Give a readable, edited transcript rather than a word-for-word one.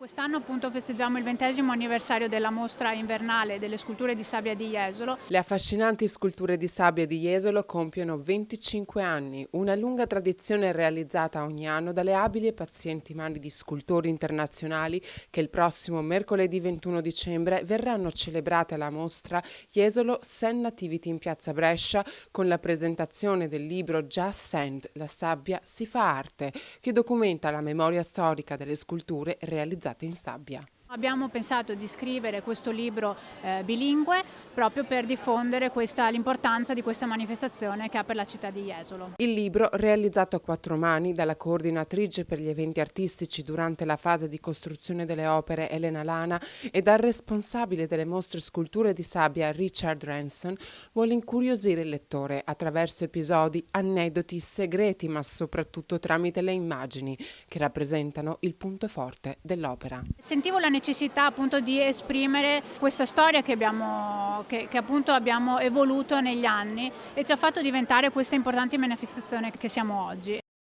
Quest'anno appunto festeggiamo il 20° anniversario della mostra invernale delle sculture di sabbia di Jesolo. Le affascinanti sculture di sabbia di Jesolo compiono 25 anni, una lunga tradizione realizzata ogni anno dalle abili e pazienti mani di scultori internazionali che il prossimo mercoledì 21 dicembre verranno celebrate alla mostra Jesolo Sand Nativity in piazza Brescia con la presentazione del libro Just Sand, la sabbia si fa arte, che documenta la memoria storica delle sculture realizzate in sabbia. Abbiamo pensato di scrivere questo libro bilingue proprio per diffondere l'importanza di questa manifestazione che ha per la città di Jesolo. Il libro, realizzato a 4 mani dalla coordinatrice per gli eventi artistici durante la fase di costruzione delle opere Elena Lana e dal responsabile delle mostre sculture di sabbia Richard Ranson, vuole incuriosire il lettore attraverso episodi, aneddoti, segreti, ma soprattutto tramite le immagini che rappresentano il punto forte dell'opera. Sentivo la necessità appunto di esprimere questa storia che appunto abbiamo evoluto negli anni e ci ha fatto diventare questa importante manifestazione che siamo oggi.